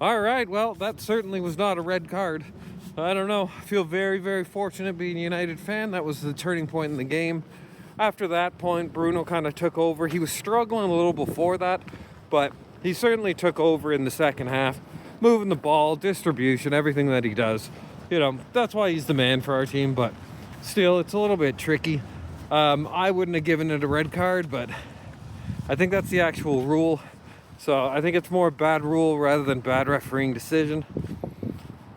All right, well, that certainly was not a red card. I don't know. I feel very, very fortunate being a United fan. That was the turning point in the game. After that point, Bruno kind of took over. He was struggling a little before that, but he certainly took over in the second half, moving the ball, distribution, everything that he does. That's why he's the man for our team, but still, it's a little bit tricky. I wouldn't have given it a red card, but I think that's the actual rule. So I think it's more bad rule rather than bad refereeing decision.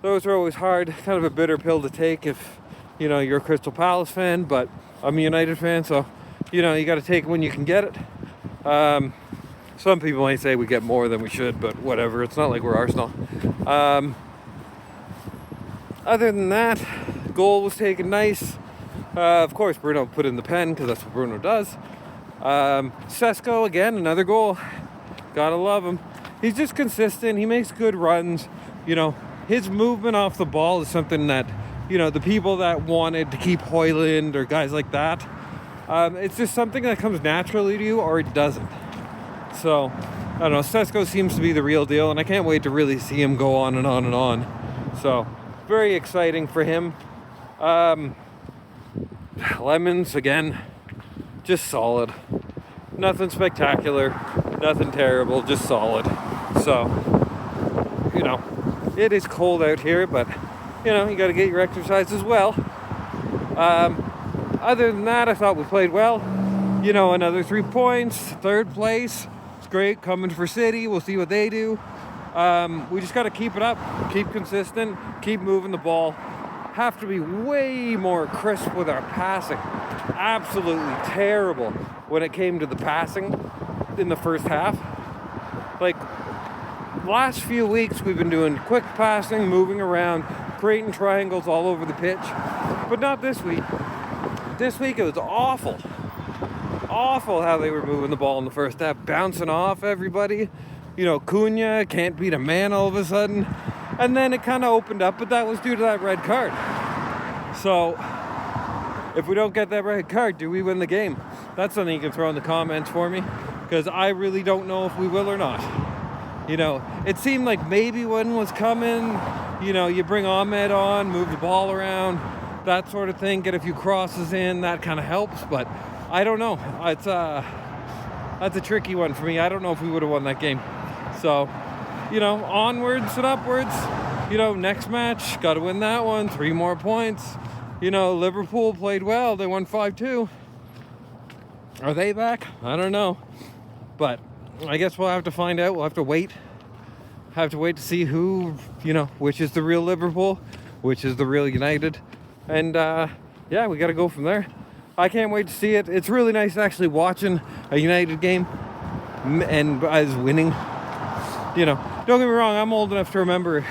Those are always hard, kind of a bitter pill to take if, you're a Crystal Palace fan, but I'm a United fan, so, you got to take it when you can get it. Some people might say we get more than we should, but whatever. It's not like we're Arsenal. Other than that, goal was taken nice. Of course, Bruno put in the pen because that's what Bruno does. Sesko, again, another goal. Gotta love him. He's just consistent. He makes good runs. His movement off the ball is something that, the people that wanted to keep Højlund or guys like that, it's just something that comes naturally to you or it doesn't. So, I don't know. Sesko seems to be the real deal, and I can't wait to really see him go on and on and on. So, very exciting for him. Lemons, again, just solid. Nothing spectacular, nothing terrible, just solid. So, it is cold out here, but, you got to get your exercise as well. Other than that, I thought we played well. Another 3 points, third place. It's great coming for City. We'll see what they do. We just got to keep it up, keep consistent, keep moving the ball. Have to be way more crisp with our passing. Absolutely terrible when it came to the passing in the first half. Last few weeks we've been doing quick passing, moving around, creating triangles all over the pitch, but not this week. This week it was awful. Awful how they were moving the ball in the first half, bouncing off everybody. Cunha can't beat a man all of a sudden. And then it kind of opened up, but that was due to that red card. So, if we don't get that red card, do we win the game? That's something you can throw in the comments for me, because I really don't know if we will or not. It seemed like maybe one was coming. You bring Ahmed on, move the ball around, that sort of thing, get a few crosses in, that kind of helps, but I don't know. That's a tricky one for me. I don't know if we would have won that game. So, onwards and upwards. Next match, got to win that one. 3 more points. Liverpool played well. They won 5-2. Are they back? I don't know. But I guess we'll have to find out. We'll have to wait. Have to wait to see who, which is the real Liverpool, which is the real United. And, we got to go from there. I can't wait to see it. It's really nice actually watching a United game and us winning. Don't get me wrong, I'm old enough to remember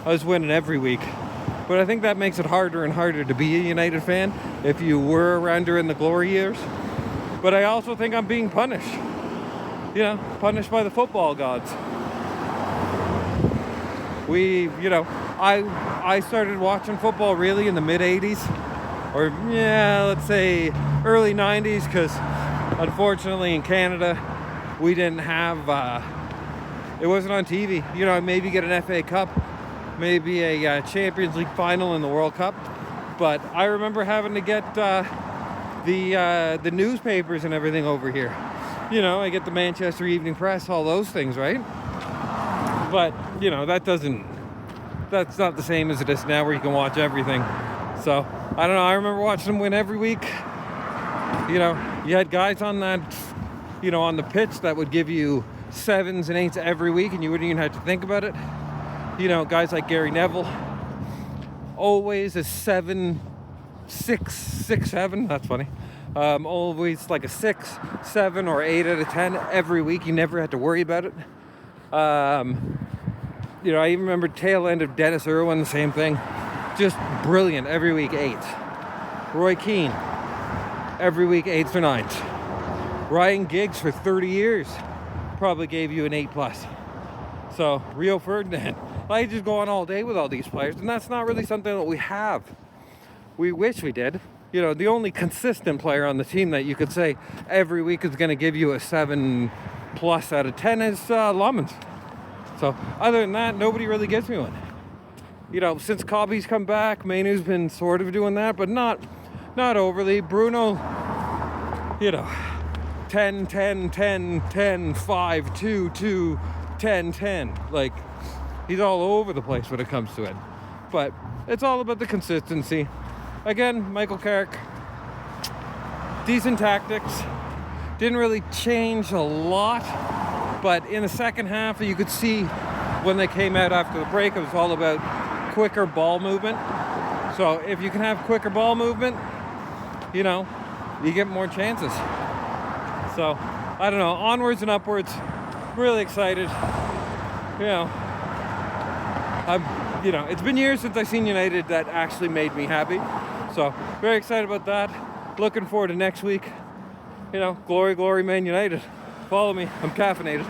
us winning every week. But I think that makes it harder and harder to be a United fan if you were around during the glory years. But I also think I'm being punished. Punished by the football gods. I started watching football really in the mid-80s. Or, let's say early 90s, because unfortunately in Canada, we didn't have, it wasn't on TV. Maybe get an FA Cup, maybe a Champions League final in the World Cup. But I remember having to get the newspapers and everything over here. I get the Manchester Evening Press, all those things, right? But, that's not the same as it is now where you can watch everything. So, I don't know, I remember watching them win every week. You had guys on that, on the pitch that would give you 7s and 8s every week and you wouldn't even have to think about it. Guys like Gary Neville, always a 7, 6, 7, that's funny. Always like a 6, 7, or 8 out of 10 every week. You never had to worry about it. I even remember tail end of Dennis Irwin, the same thing. Just brilliant every week, 8. Roy Keane, every week 8s or 9s. Ryan Giggs for 30 years probably gave you an 8+. So Rio Ferdinand, I just go on all day with all these players, and that's not really something that we have. We wish we did. The only consistent player on the team that you could say every week is going to give you a 7+ out of 10 is Lemons. So other than that, nobody really gives me one. You know, since Cobby's come back, Mainu's been sort of doing that, but not overly. Bruno, you know, 10, 10, 10, 10, 5, 2, 2, 10, 10. Like, he's all over the place when it comes to it. But it's all about the consistency. Again, Michael Carrick, decent tactics. Didn't really change a lot. But in the second half, you could see when they came out after the break, it was all about quicker ball movement. So if you can have quicker ball movement, you know, you get more chances. So, I don't know, onwards and upwards. Really excited. You know, it's been years since I've seen United that actually made me happy. So, very excited about that. Looking forward to next week. You know, glory, glory, Man United. Follow me. I'm caffeinated.